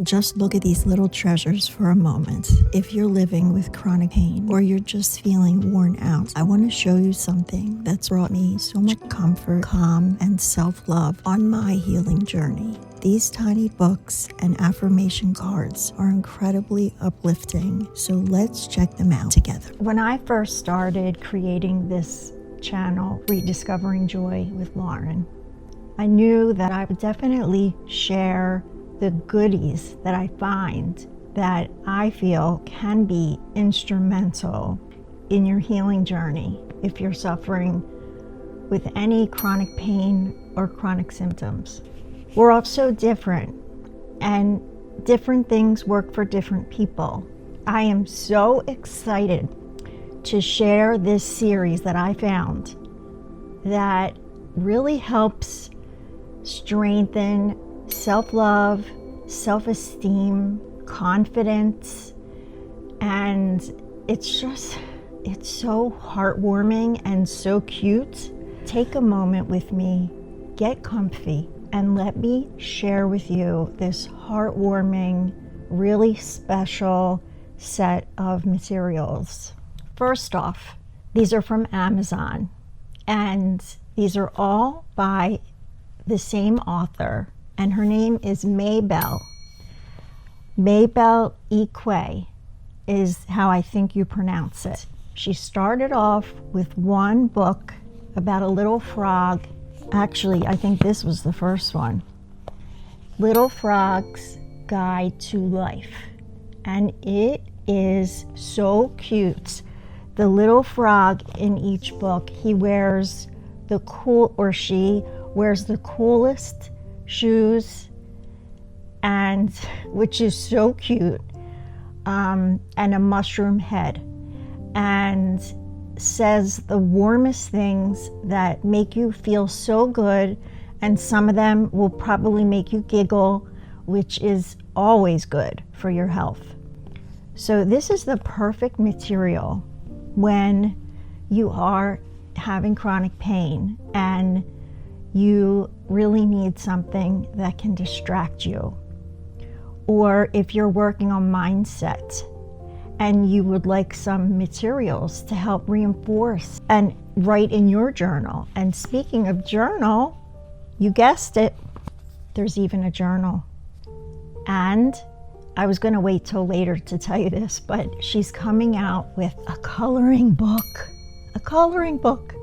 Just look at these little treasures for a moment. If you're living with chronic pain or you're just feeling worn out, I want to show you something that's brought me so much comfort, calm, and self-love on my healing journey. These tiny books and affirmation cards are incredibly uplifting, so let's check them out together. When I first started creating this channel, Rediscovering Joy with Lauren, I knew that I would definitely share the goodies that I find that I feel can be instrumental in your healing journey if you're suffering with any chronic pain or chronic symptoms. We're all so different, and different things work for different people. I am so excited to share this series that I found that really helps strengthen self-love, self-esteem, confidence, and it's so heartwarming and so cute. Take a moment with me, get comfy, and let me share with you this heartwarming, really special set of materials. First off, these are from Amazon, and these are all by the same author, and her name is Maybelle. Maybelle Equa is how I think you pronounce it. She started off with one book about a little frog. Actually, I think this was the first one. Little Frog's Guide to Life. And it is so cute. The little frog in each book, he wears the she wears the coolest shoes, and which is so cute, and a mushroom head, and says the warmest things that make you feel so good, and some of them will probably make you giggle, which is always good for your health. So this is the perfect material when you are having chronic pain and you really need something that can distract you. Or if you're working on mindset and you would like some materials to help reinforce and write in your journal. And speaking of journal, you guessed it, there's even a journal. And I was going to wait till later to tell you this, but she's coming out with a coloring book. A coloring book.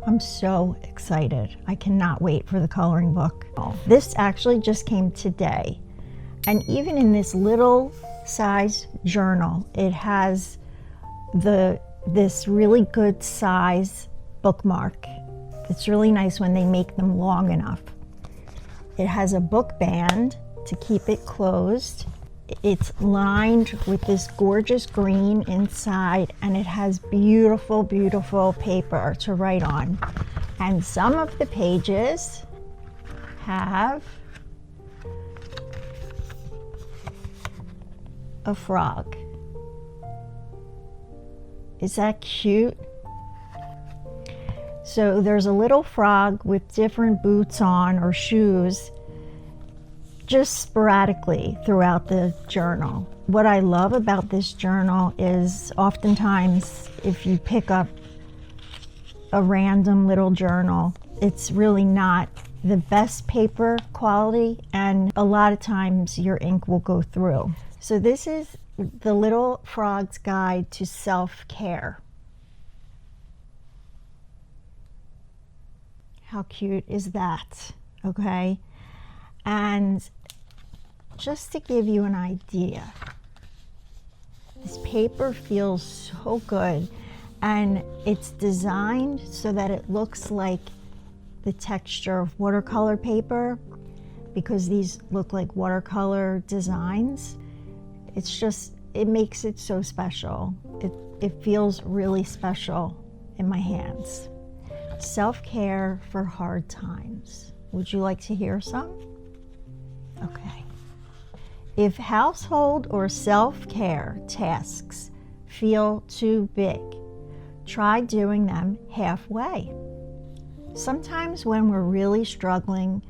I'm so excited. I cannot wait for the coloring book. This actually just came today. And even in this little size journal, it has this really good size bookmark. It's really nice when they make them long enough. It has a book band to keep it closed. It's lined with this gorgeous green inside, and it has beautiful, beautiful paper to write on. And some of the pages have a frog. Is that cute? So there's a little frog with different boots on or shoes, just sporadically throughout the journal. What I love about this journal is oftentimes if you pick up a random little journal, it's really not the best paper quality, and a lot of times your ink will go through. So this is the Little Frog's Guide to Self-Care. How cute is that? Okay. And just to give you an idea, this paper feels so good, and it's designed so that it looks like the texture of watercolor paper, because these look like watercolor designs. It makes it so special. It feels really special in my hands. Self-care for hard times. Would you like to hear some? Okay. If household or self-care tasks feel too big, try doing them halfway. Sometimes when we're really struggling,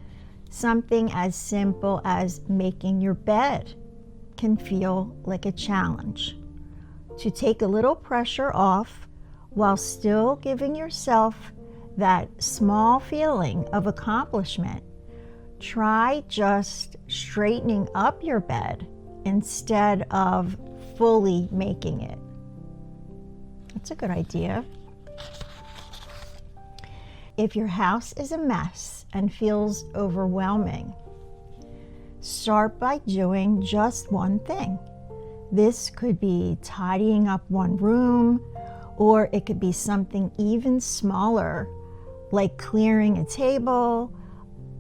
something as simple as making your bed can feel like a challenge. To take a little pressure off while still giving yourself that small feeling of accomplishment, try just straightening up your bed instead of fully making it. That's a good idea. If your house is a mess and feels overwhelming, start by doing just one thing. This could be tidying up one room, or it could be something even smaller, like clearing a table.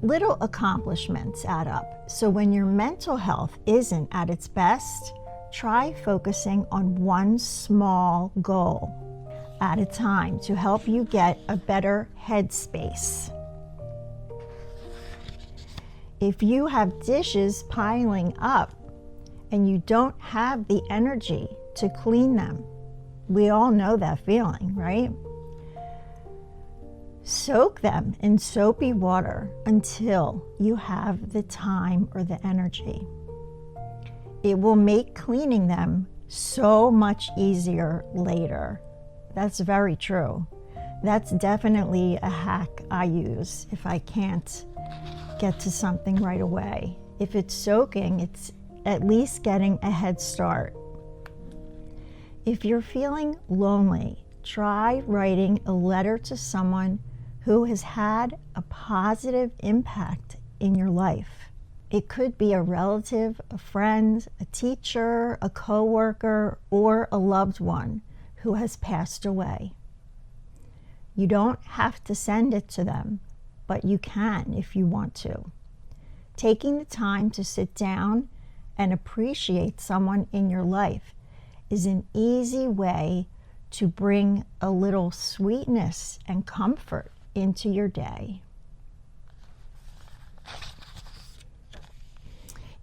Little accomplishments add up. So when your mental health isn't at its best, try focusing on one small goal at a time to help you get a better headspace. If you have dishes piling up and you don't have the energy to clean them, we all know that feeling, right? Soak them in soapy water until you have the time or the energy. It will make cleaning them so much easier later. That's very true. That's definitely a hack I use if I can't get to something right away. If it's soaking, it's at least getting a head start. If you're feeling lonely, try writing a letter to someone who has had a positive impact in your life. It could be a relative, a friend, a teacher, a coworker, or a loved one who has passed away. You don't have to send it to them, but you can if you want to. Taking the time to sit down and appreciate someone in your life is an easy way to bring a little sweetness and comfort into your day.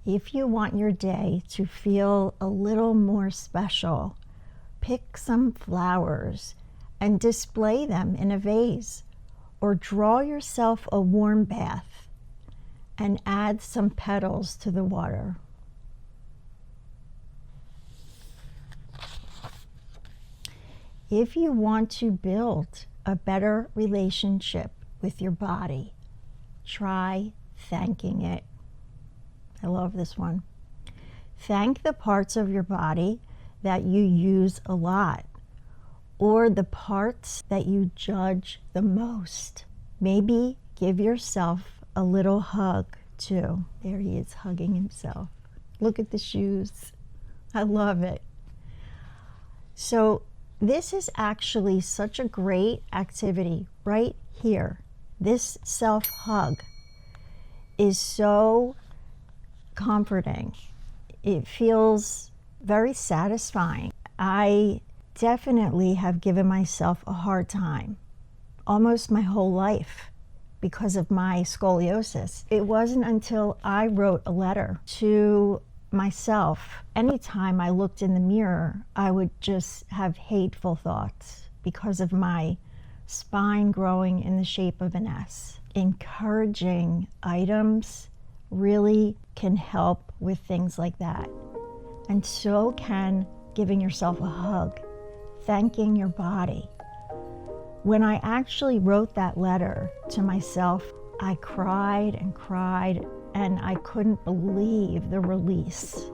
If you want your day to feel a little more special, pick some flowers and display them in a vase, or draw yourself a warm bath and add some petals to the water. If you want to build a better relationship with your body, try thanking it. I love this one. Thank the parts of your body that you use a lot, or the parts that you judge the most. Maybe give yourself a little hug too. There he is hugging himself. Look at the shoes. I love it. So this is actually such a great activity right here. This self-hug is so comforting. It feels very satisfying. I definitely have given myself a hard time almost my whole life because of my scoliosis. It wasn't until I wrote a letter to myself. Anytime I looked in the mirror, I would just have hateful thoughts because of my spine growing in the shape of an S. Encouraging items really can help with things like that. And so can giving yourself a hug, thanking your body. When I actually wrote that letter to myself, I cried and cried, and I couldn't believe the release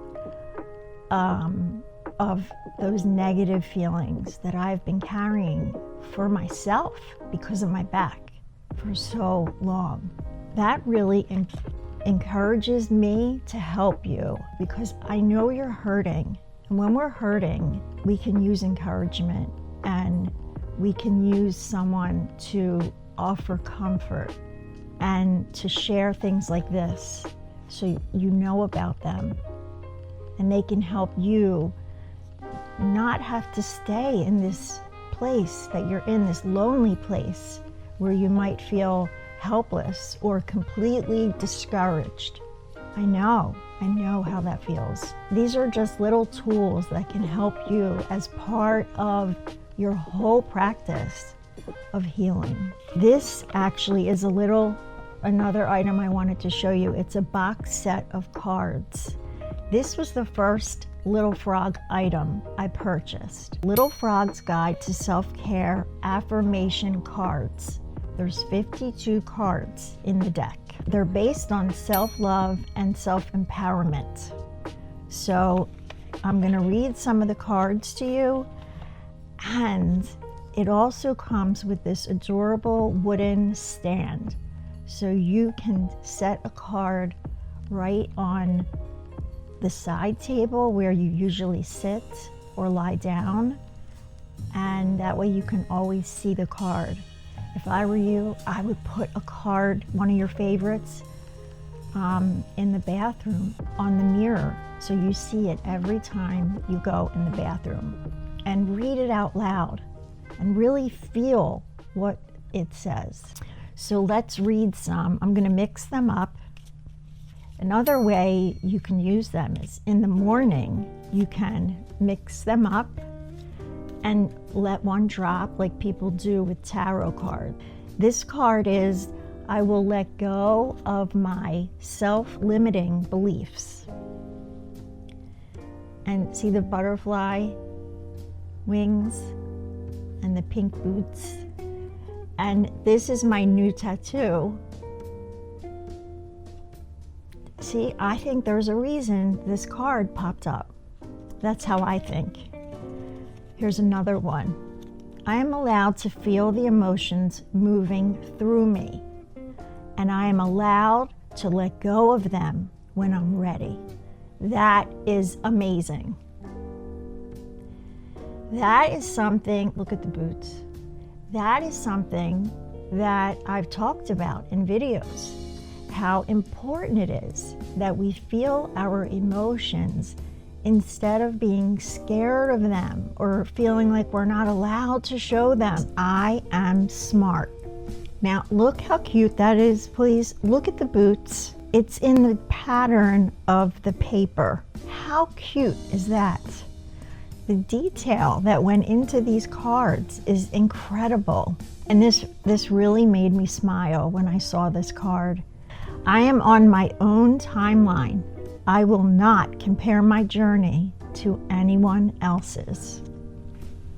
of those negative feelings that I've been carrying for myself because of my back for so long. That really encourages me to help you because I know you're hurting. And when we're hurting, we can use encouragement and we can use someone to offer comfort and to share things like this so you know about them. And they can help you not have to stay in this place that you're in, this lonely place where you might feel helpless or completely discouraged. I know how that feels. These are just little tools that can help you as part of your whole practice of healing. This actually is another item I wanted to show you. It's a box set of cards. This was the first Little Frog item I purchased. Little Frog's Guide to Self-Care Affirmation Cards. There's 52 cards in the deck. They're based on self-love and self-empowerment. So I'm going to read some of the cards to you, and it also comes with this adorable wooden stand. So you can set a card right on the side table where you usually sit or lie down, and that way you can always see the card. If I were you, I would put a card, one of your favorites, in the bathroom on the mirror, so you see it every time you go in the bathroom, and read it out loud and really feel what it says. So let's read some. I'm going to mix them up. Another way you can use them is in the morning. You can mix them up and let one drop like people do with tarot cards. This card is, I will let go of my self-limiting beliefs. And see the butterfly wings and the pink boots. And this is my new tattoo. See, I think there's a reason this card popped up. That's how I think. Here's another one. I am allowed to feel the emotions moving through me, and I am allowed to let go of them when I'm ready. That is amazing. That is something, look at the boots. That is something that I've talked about in videos, how important it is that we feel our emotions instead of being scared of them or feeling like we're not allowed to show them. I am smart. Now look how cute that is, please. Look at the boots. It's in the pattern of the paper. How cute is that? The detail that went into these cards is incredible. And this really made me smile when I saw this card. I am on my own timeline. I will not compare my journey to anyone else's.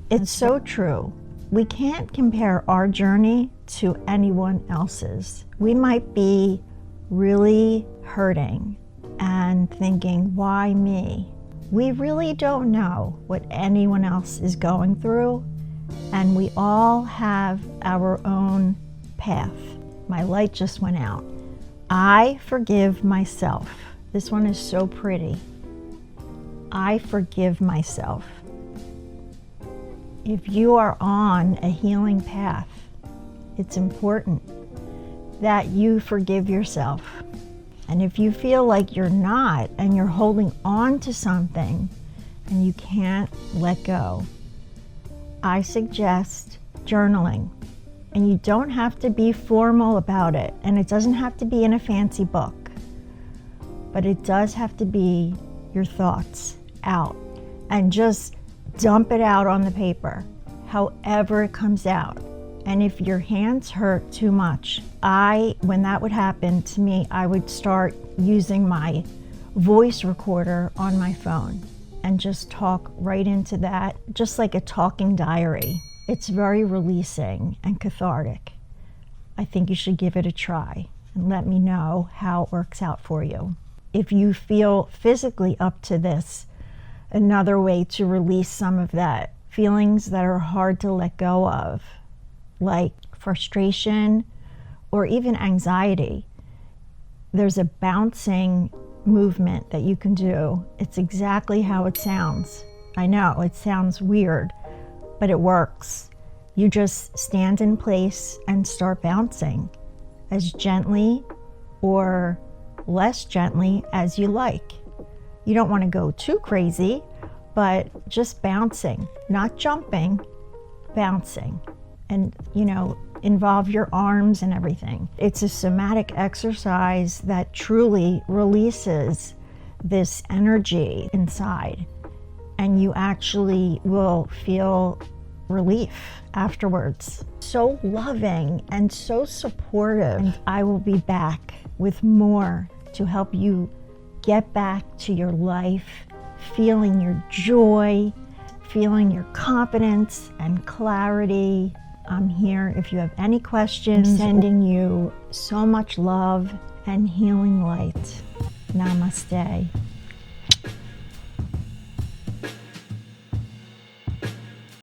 It's so true. We can't compare our journey to anyone else's. We might be really hurting and thinking, why me? We really don't know what anyone else is going through, and we all have our own path. My light just went out. I forgive myself. This one is so pretty. I forgive myself. If you are on a healing path, it's important that you forgive yourself. And if you feel like you're not and you're holding on to something and you can't let go, I suggest journaling. And you don't have to be formal about it, and it doesn't have to be in a fancy book, but it does have to be your thoughts out, and just dump it out on the paper, however it comes out. And if your hands hurt too much, when that would happen to me, I would start using my voice recorder on my phone and just talk right into that, just like a talking diary. It's very releasing and cathartic. I think you should give it a try and let me know how it works out for you. If you feel physically up to this, another way to release some of that feelings that are hard to let go of, like frustration or even anxiety, there's a bouncing movement that you can do. It's exactly how it sounds. I know it sounds weird, but it works. You just stand in place and start bouncing as gently or less gently as you like. You don't want to go too crazy, but just bouncing, not jumping, bouncing. And, involve your arms and everything. It's a somatic exercise that truly releases this energy inside, and you actually will feel relief afterwards. So loving and so supportive. And I will be back with more to help you get back to your life, feeling your joy, feeling your confidence and clarity. I'm here if you have any questions. I'm sending you so much love and healing light. Namaste.